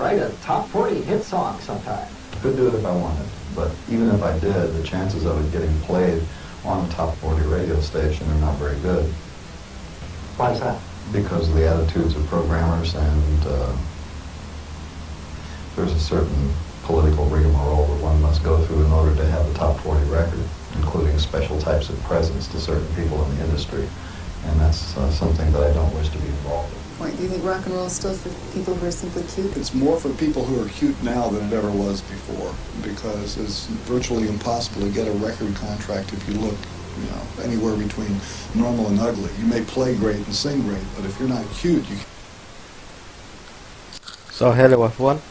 write a top 40 hit song sometime. Could do it if I wanted, but even if I did, the chances of it getting played on a top 40 radio station are not very good. Why is that? Because of the attitudes of programmers, and there's a certain political rigmarole that one must go through in order to have a top 40 record, including special types of presents to certain people in the industry. And that's something that I don't wish to be involved in. Wait, do you think rock and roll is still for people who are simply cute? It's more for people who are cute now than it ever was before, because it's virtually impossible to get a record contract if you look, anywhere between normal and ugly. You may play great and sing great, but if you're not cute, you can't. So hello everyone,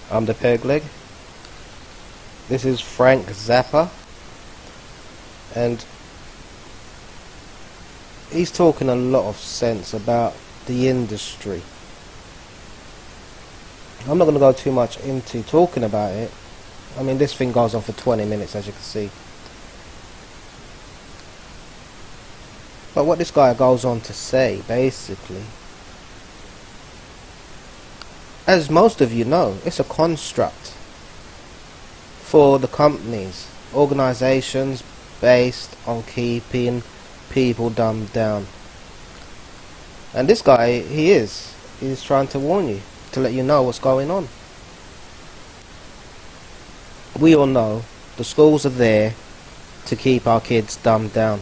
I'm the Peg Leg. This is Frank Zappa, and he's talking a lot of sense about the industry. I'm not going to go too much into talking about it. I mean, this thing goes on for 20 minutes, as you can see. But what this guy goes on to say, basically, as most of you know, it's a construct for the companies, organizations based on keeping people dumbed down. And this guy, he's trying to warn you, to let you know what's going on. We all know the schools are there to keep our kids dumbed down.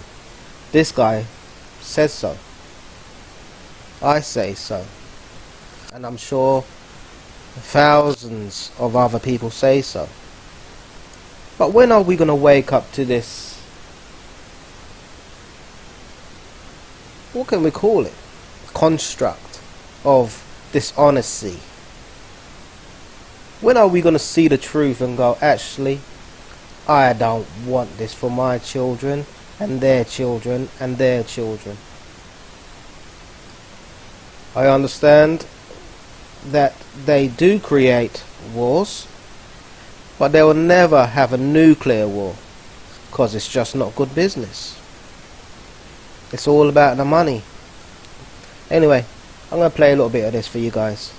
This guy says so. I say so. And I'm sure thousands of other people say so. But when are we going to wake up to this? What can we call it? Construct of dishonesty. When are we going to see the truth and go, actually, I don't want this for my children and their children and their children. I understand that they do create wars, but they will never have a nuclear war, because it's just not good business. It's all about the money. Anyway, I'm going to play a little bit of this for you guys.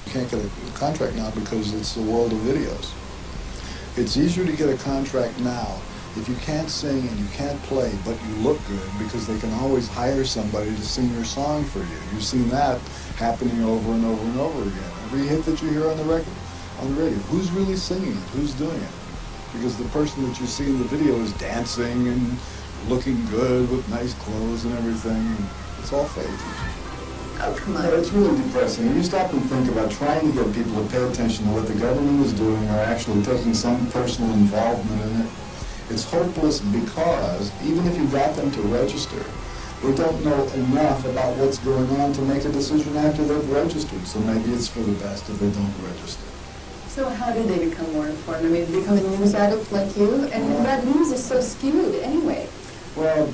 You can't get a contract now because it's the world of videos. It's easier to get a contract now if you can't sing and you can't play, but you look good, because they can always hire somebody to sing your song for you. You've seen that happening over and over and over again. Every hit that you hear on the record, on the radio, who's really singing it? Who's doing it? Because the person that you see in the video is dancing and looking good with nice clothes and everything. And it's all fake. Oh, come on. It's really depressing. When you stop and think about trying to get people to pay attention to what the government is doing or actually taking some personal involvement in it, it's hopeless, because even if you got them to register, they don't know enough about what's going on to make a decision after they've registered. So maybe it's for the best if they don't register. So how do they become more informed? I mean, they become a news addict like you? And that news is so skewed anyway. Well,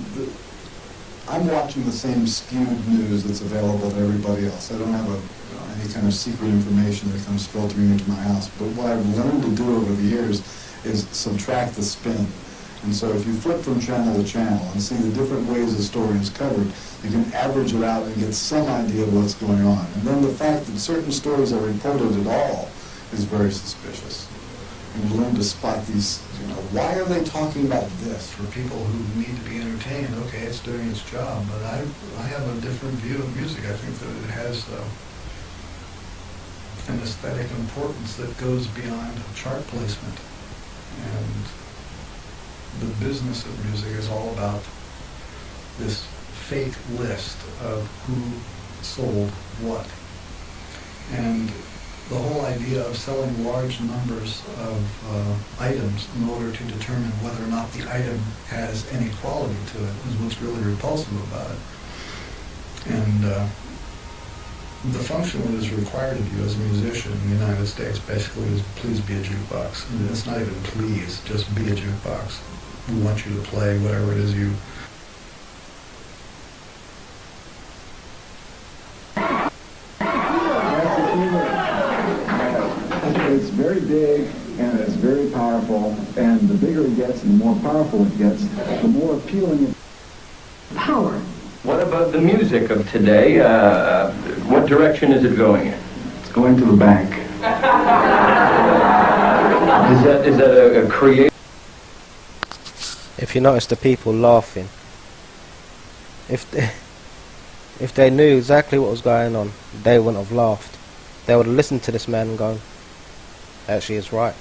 I'm watching the same skewed news that's available to everybody else. I don't have any kind of secret information that comes filtering into my house. But what I've learned to do over the years is subtract the spin. And so if you flip from channel to channel and see the different ways the story is covered, you can average it out and get some idea of what's going on. And then the fact that certain stories are reported at all is very suspicious. And you learn to spot these, why are they talking about this? For people who need to be entertained, okay, it's doing its job, but I have a different view of music. I think that it has an aesthetic importance that goes beyond chart placement. And the business of music is all about this fake list of who sold what. And the whole idea of selling large numbers of items in order to determine whether or not the item has any quality to it is what's really repulsive about it. And the function that is required of you as a musician in the United States basically is please be a jukebox. And it's not even please, just be a jukebox. We want you to play whatever it is you... It's very big and it's very powerful, and the bigger it gets and the more powerful it gets, the more appealing it. Power. What about the music of today? What direction is it going in? going to the bank. Is that a creative? If you notice the people laughing, if they knew exactly what was going on, they wouldn't have laughed. They would have listened to this man and gone, actually, it's right.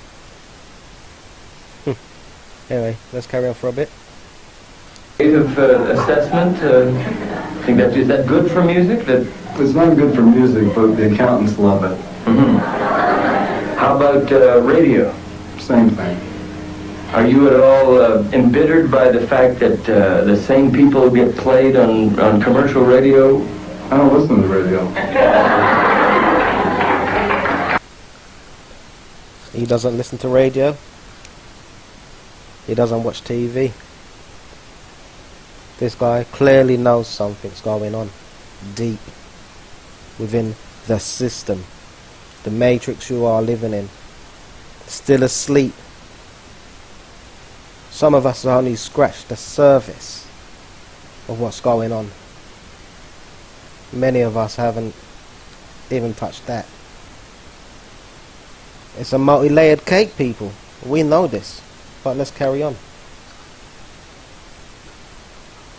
Anyway, let's carry on for a bit. Creative assessment. Is that good for music? It's not good for music, but the accountants love it. How about radio? Same thing. Are you at all embittered by the fact that the same people get played on commercial radio? I don't listen to the radio. He doesn't listen to radio. He doesn't watch TV. This guy clearly knows something's going on deep within the system, the matrix you are living in. Still asleep. Some of us only scratch the surface of what's going on. Many of us haven't even touched that. It's a multi-layered cake, people. We know this. But let's carry on.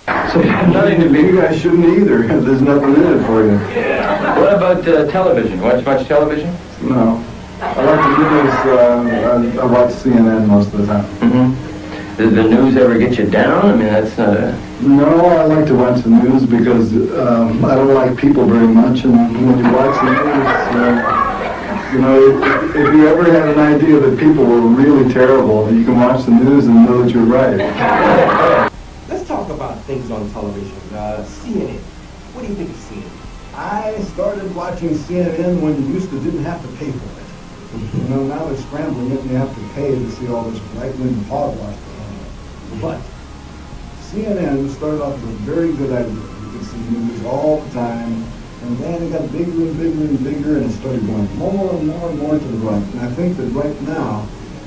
So you have nothing to be. You guys shouldn't either. There's nothing in it for you. What about television? Watch much television? No. I like the news. I watch CNN most of the time. Mm-hmm. Does the news ever get you down? I mean, that's not a... No, I like to watch the news because I don't like people very much, and when you watch the news, you know, if you ever had an idea that people were really terrible, you can watch the news and know that you're right. Let's talk about things on television. CNN. What do you think of CNN? I started watching CNN when you used to didn't have to pay for it. You know, now they're scrambling it and you have to pay to see all this right-wing hogwash. But CNN started off with a very good idea. You could see news all the time, and then it got bigger and bigger and bigger, and it started going more and more and more to the right. And I think that right now,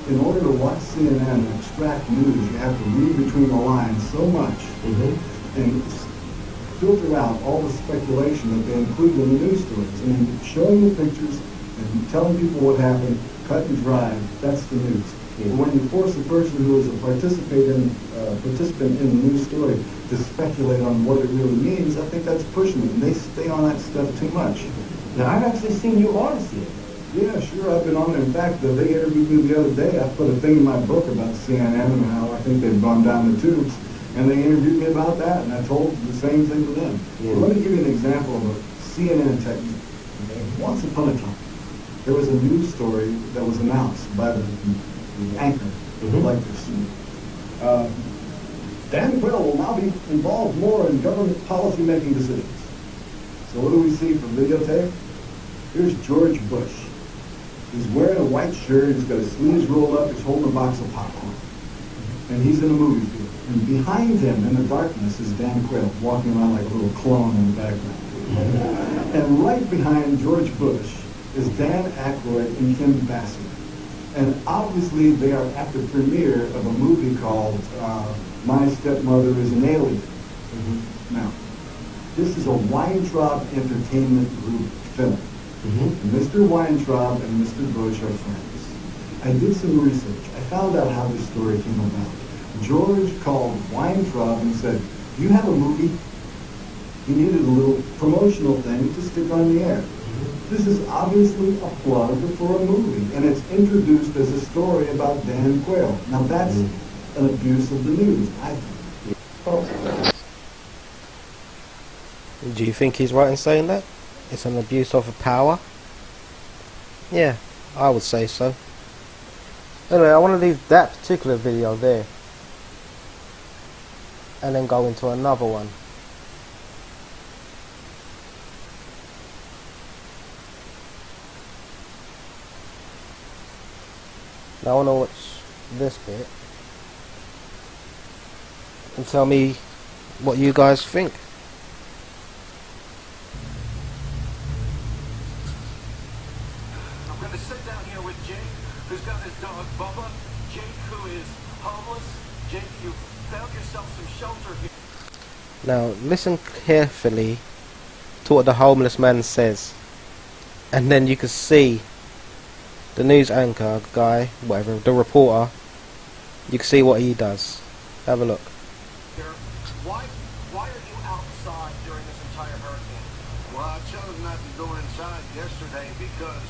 in order to watch CNN and extract news, you have to read between the lines so much and filter out all the speculation that they include in the news stories. And showing the pictures and telling people what happened, cut and dry, that's the news. But when you force a person who is a participant in the news story to speculate on what it really means, I think that's pushing it. And they stay on that stuff too much. Now, I've actually seen you on CNN. Yeah, sure, I've been on there. In fact, they interviewed me the other day. I put a thing in my book about CNN and how I think they've gone down the tubes. And they interviewed me about that, and I told the same thing to them. Yeah. Let me give you an example of a CNN technique. Okay? Once upon a time, there was a news story that was announced by the anchor, like this. Dan Quayle will now be involved more in government policy-making decisions. So what do we see from videotape? Here's George Bush. He's wearing a white shirt, he's got his sleeves rolled up, he's holding a box of popcorn. And he's in a movie theater. And behind him, in the darkness, is Dan Quayle, walking around like a little clone in the background. And right behind George Bush is Dan Aykroyd and Kim Basinger. And obviously they are at the premiere of a movie called My Stepmother is an Alien. Now, this is a Weintraub Entertainment Group film. Mr. Weintraub and Mr. Bush are friends. I did some research. I found out how this story came about. George called Weintraub and said, "Do you have a movie?" He needed a little promotional thing to stick on the air. This is obviously a plug for a movie, and it's introduced as a story about Dan Quayle. Now that's an abuse of the news, I think. Do you think he's right in saying that? It's an abuse of power? Yeah, I would say so. Anyway, I want to leave that particular video there and then go into another one. Now I want to watch this bit and tell me what you guys think. I'm going to sit down here with Jake, who's got his dog Bubba. Jake, who is homeless. Jake, you found yourself some shelter here. Now listen carefully to what the homeless man says. and then you could see the news anchor guy, whatever, the reporter. You can see what he does. Have a look. Why are you outside during this entire hurricane? Well, I chose not to go inside yesterday because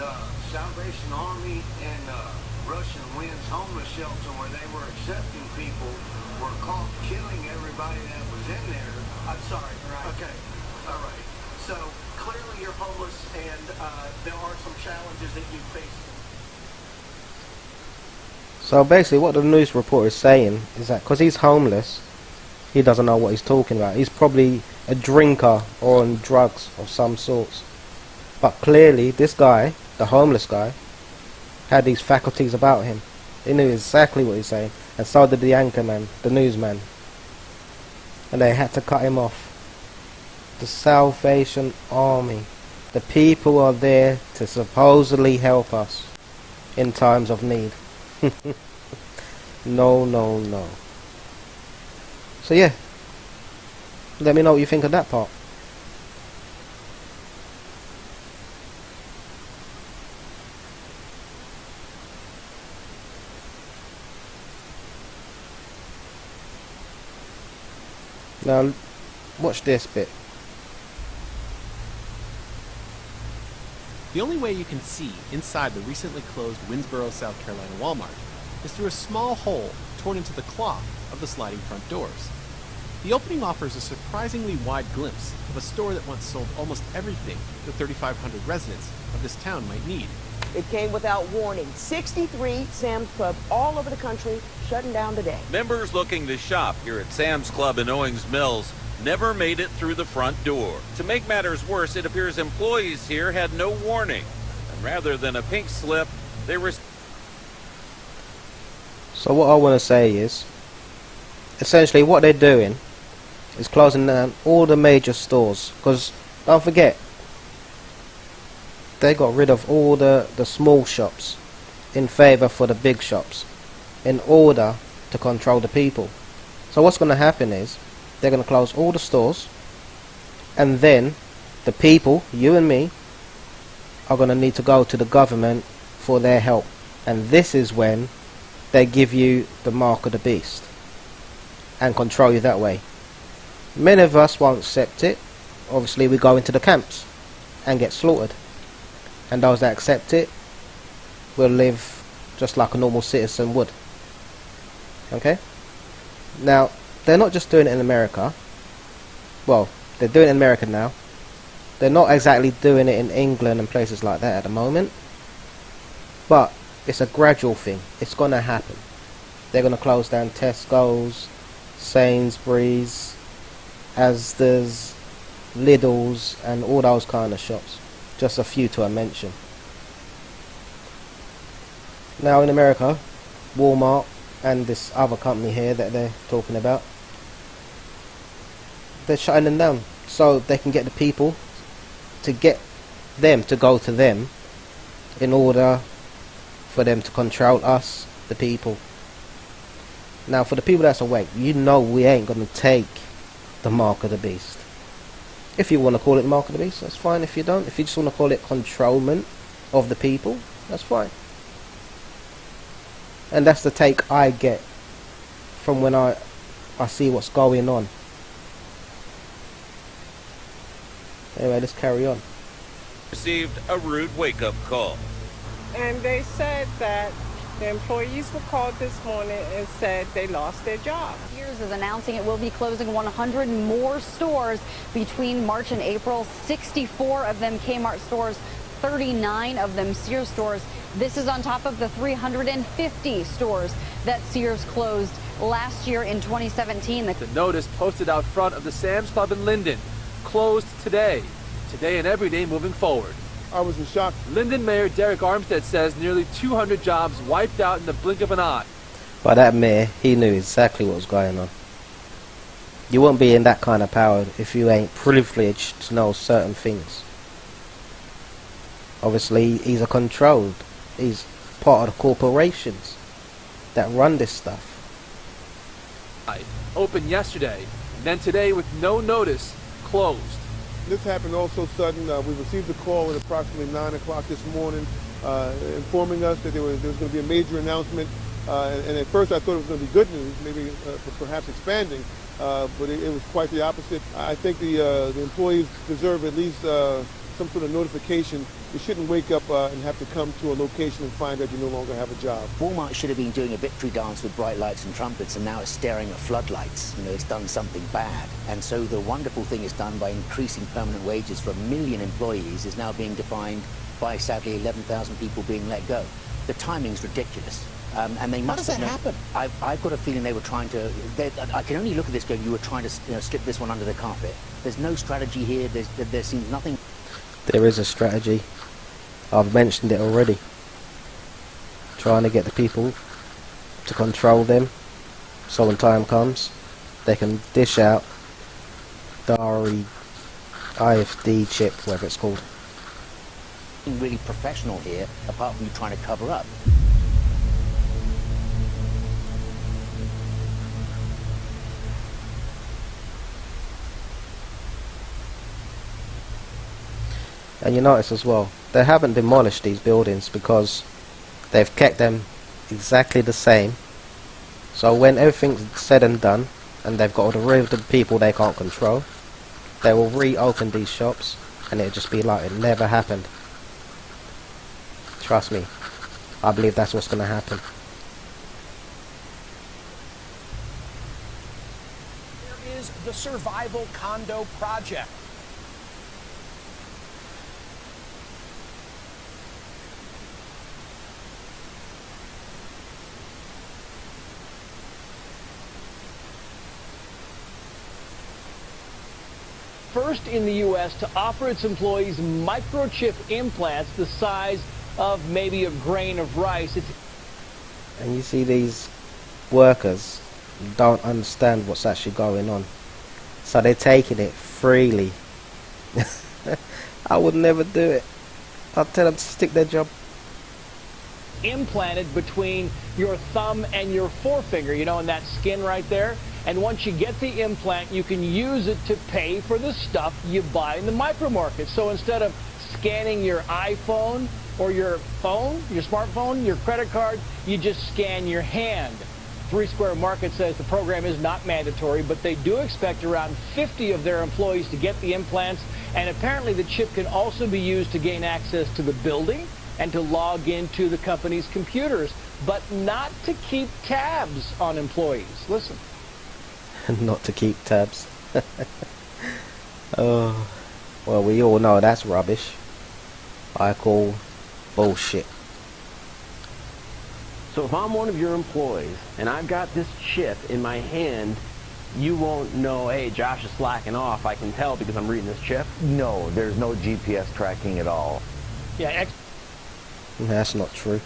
the Salvation Army and Russian Winds homeless shelter where they were accepting people were caught killing everybody that was in there. I'm sorry. Right. Okay, all right. So clearly you're homeless, and there are some challenges that you face. So basically what the news reporter is saying is that because he's homeless, he doesn't know what he's talking about. He's probably a drinker or on drugs of some sorts. But clearly this guy, the homeless guy, had these faculties about him. He knew exactly what he's saying. And so did the anchorman, the newsman. And they had to cut him off. The Salvation Army. The people are there to supposedly help us in times of need. No. So yeah, let me know what you think of that part. Now watch this bit. The only way you can see inside the recently closed Winnsboro, South Carolina Walmart is through a small hole torn into the cloth of the sliding front doors. The opening offers a surprisingly wide glimpse of a store that once sold almost everything the 3,500 residents of this town might need. It came without warning. 63 Sam's Club all over the country shutting down today. Members looking to shop here at Sam's Club in Owings Mills never made it through the front door. To make matters worse, it appears employees here had no warning. And rather than a pink slip, they were... So what I want to say is, essentially what they're doing is closing down all the major stores. Because, don't forget, they got rid of all the small shops in favour for the big shops in order to control the people. So what's going to happen is, they're going to close all the stores, and then the people, you and me, are going to need to go to the government for their help. And this is when they give you the mark of the beast and control you that way. Many of us won't accept it. Obviously we go into the camps and get slaughtered, and those that accept it will live just like a normal citizen would. Okay? Now, they're not just doing it in America. Well, they're doing it in America now. They're not exactly doing it in England and places like that at the moment. But it's a gradual thing. It's going to happen. They're going to close down Tesco's, Sainsbury's, Asda's, Lidl's, and all those kind of shops. Just a few to mention. Now in America, Walmart and this other company here that they're talking about, they're shutting them down so they can get the people to get them to go to them in order for them to control us, the people. Now for the people that's awake, you know we ain't going to take the mark of the beast. If you want to call it mark of the beast, that's fine. If you don't, if you just want to call it controlment of the people, that's fine. And that's the take I get from when I see what's going on. Anyway, let's carry on. Received a rude wake-up call. And they said that the employees were called this morning and said they lost their job. Sears is announcing it will be closing 100 more stores between March and April. 64 of them Kmart stores, 39 of them Sears stores. This is on top of the 350 stores that Sears closed last year in 2017. The notice posted out front of the Sam's Club in Linden, closed today and every day moving forward. I was in shock. Linden Mayor Derek Armstead says nearly 200 jobs wiped out in the blink of an eye. By that mayor, he knew exactly what was going on. You won't be in that kind of power if you ain't privileged to know certain things. Obviously, he's he's part of the corporations that run this stuff. Opened yesterday, and then today with no notice, closed. This happened all so sudden. We received a call at approximately 9 o'clock this morning informing us that there was going to be a major announcement. And at first I thought it was going to be good news, maybe perhaps expanding, but it was quite the opposite. I think the employees deserve at least some sort of notification. You shouldn't wake up and have to come to a location and find that you no longer have a job. Walmart should have been doing a victory dance with bright lights and trumpets, and now it's staring at floodlights. You know, it's done something bad. And so the wonderful thing it's done by increasing permanent wages for 1 million employees is now being defined by, sadly, 11,000 people being let go. The timing's ridiculous. And they must How does that happen? I've got a feeling they were trying to. I can only look at this going, you were trying to slip this one under the carpet. There's no strategy here. There seems nothing. There is a strategy. I've mentioned it already. Trying to get the people to control them, so when time comes, they can dish out the IFD chip, whatever it's called. Really professional here, apart from you trying to cover up. And you notice as well, they haven't demolished these buildings because they've kept them exactly the same. So when everything's said and done, and they've got rid of the people they can't control, they will reopen these shops, and it'll just be like it never happened. Trust me, I believe that's what's going to happen. There is the Survival Condo Project. First in the U.S. to offer its employees microchip implants the size of maybe a grain of rice. And you see these workers don't understand what's actually going on. So they're taking it freely. I would never do it. I'll tell them to stick their job. Implanted between your thumb and your forefinger, you know, in that skin right there. And once you get the implant, you can use it to pay for the stuff you buy in the micro market. So instead of scanning your iPhone or your phone, your smartphone, your credit card, you just scan your hand. 3 Square Market says the program is not mandatory, but they do expect around 50 of their employees to get the implants. And apparently the chip can also be used to gain access to the building and to log into the company's computers, but not to keep tabs on employees. Listen. Not to keep tabs. Oh, well, we all know that's rubbish. I call bullshit. So if I'm one of your employees and I've got this chip in my hand, you won't know, hey, Josh is slacking off. I can tell because I'm reading this chip. No, there's no GPS tracking at all. Yeah, That's not true.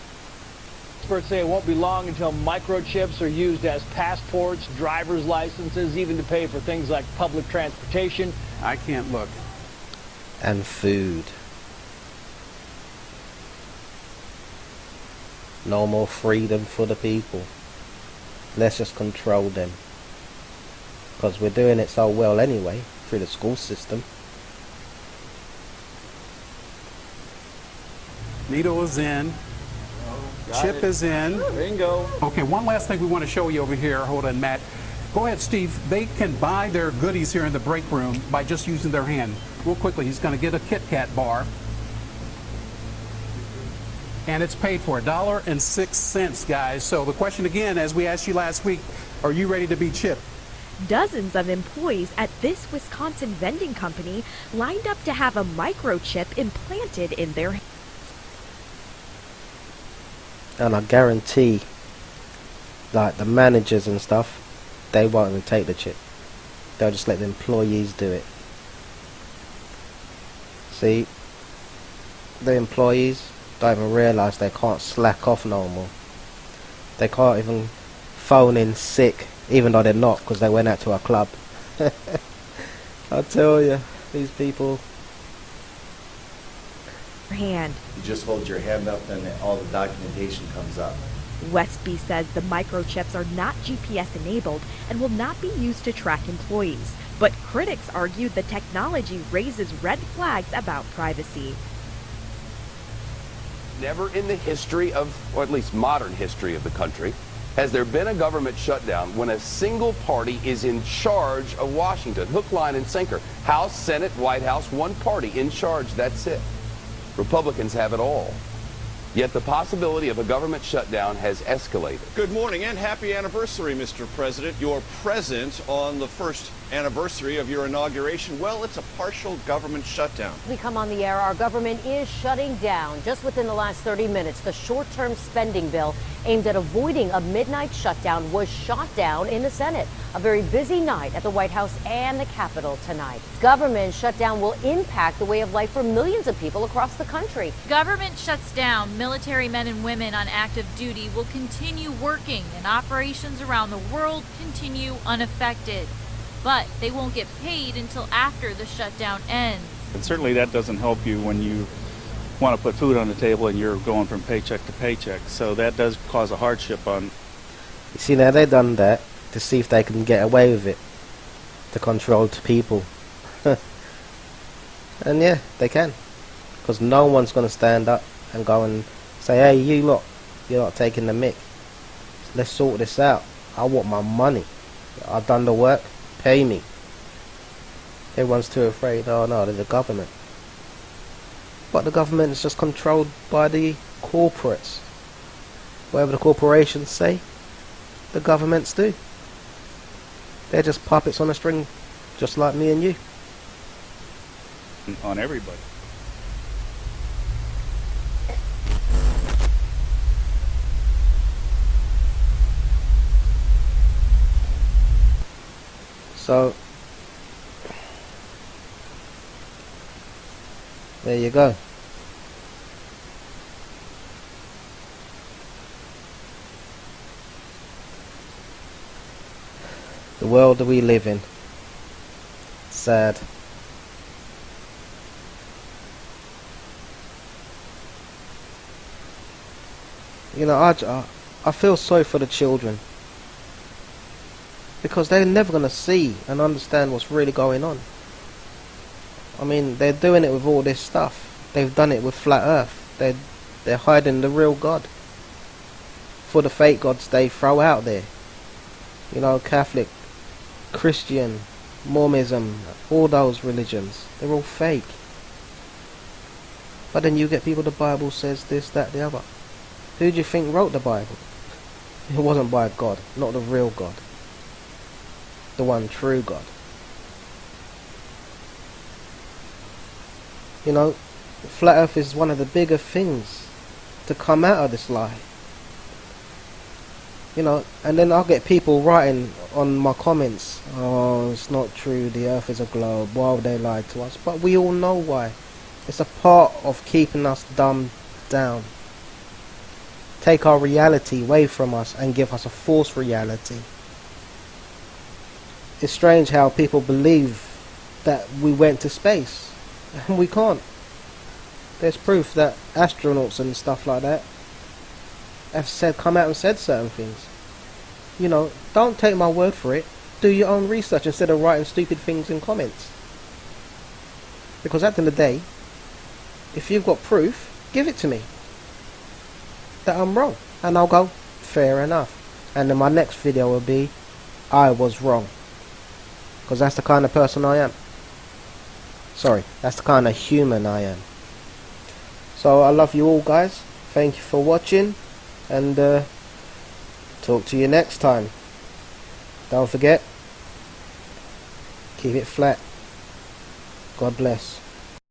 experts say it won't be long until microchips are used as passports, driver's licenses, even to pay for things like public transportation. I can't look. And food. No more freedom for the people. Let's just control them. Because we're doing it so well anyway, through the school system. Needle is in. Chip is in. Bingo. Okay, one last thing we want to show you over here. Hold on, Matt. Go ahead, Steve. They can buy their goodies here in the break room by just using their hand. Real quickly, he's going to get a Kit Kat bar. And it's paid for $1.06, guys. So the question again, as we asked you last week, are you ready to be chipped? Dozens of employees at this Wisconsin vending company lined up to have a microchip implanted in their hand. And I guarantee, like the managers and stuff, they won't even take the chip. They'll just let the employees do it. See, the employees don't even realise they can't slack off no more. They can't even phone in sick, even though they're not, because they went out to a club. I tell you, these people. Hand. You just hold your hand up and all the documentation comes up. Westby says the microchips are not GPS enabled and will not be used to track employees. but critics argue the technology raises red flags about privacy. Never in the history of, or at least modern history of the country, has there been a government shutdown when a single party is in charge of Washington. Hook, line, and sinker. House, Senate, White House, one party in charge, that's it. Republicans have it all. Yet the possibility of a government shutdown has escalated. Good morning and happy anniversary, Mr. President. You're present on the first anniversary of your inauguration. Well, it's a partial government shutdown. We come on the air, our government is shutting down. Just within the last 30 minutes, the short-term spending bill aimed at avoiding a midnight shutdown was shot down in the Senate. A very busy night at the White House and the Capitol tonight. Government shutdown will impact the way of life for millions of people across the country. Government shuts down. Military men and women on active duty will continue working, and operations around the world continue unaffected. But they won't get paid until after the shutdown ends. And certainly that doesn't help you when you want to put food on the table and you're going from paycheck to paycheck. So that does cause a hardship on. You see, now they've done that to see if they can get away with it, to control the people. And yeah, they can, because no one's going to stand up and go and say, hey, you lot, you're not taking the mick. Let's sort this out. I want my money. I've done the work. Pay me. Everyone's too afraid. Oh no, they're the government. But the government is just controlled by the corporates. Whatever the corporations say, the governments do. They're just puppets on a string, just like me and you. On everybody. So, there you go. The world that we live in. Sad. You know, I feel sorry for the children, because they're never going to see and understand what's really going on. I mean, they're doing it with all this stuff. They've done it with Flat Earth. They're hiding the real God for the fake gods they throw out there. You know, Catholic, Christian, Mormonism, all those religions. They're all fake. But then you get people, the Bible says this, that, the other. Who do you think wrote the Bible? It wasn't by God, not the real God. The one true God. You know, Flat Earth is one of the bigger things to come out of this lie. You know, and then I'll get people writing on my comments, oh, it's not true, the Earth is a globe, why would they lie to us? But we all know why. It's a part of keeping us dumbed down. Take our reality away from us and give us a false reality. It's strange how people believe that we went to space, and we can't. There's proof that astronauts and stuff like that have come out and said certain things. You know, don't take my word for it. Do your own research instead of writing stupid things in comments. Because at the end of the day, if you've got proof, give it to me that I'm wrong, and I'll go, fair enough. And then my next video will be, I was wrong. Because that's the kind of person I am. Sorry, that's the kind of human I am. So I love you all, guys. Thank you for watching, and talk to you next time. Don't forget, keep it flat. God bless.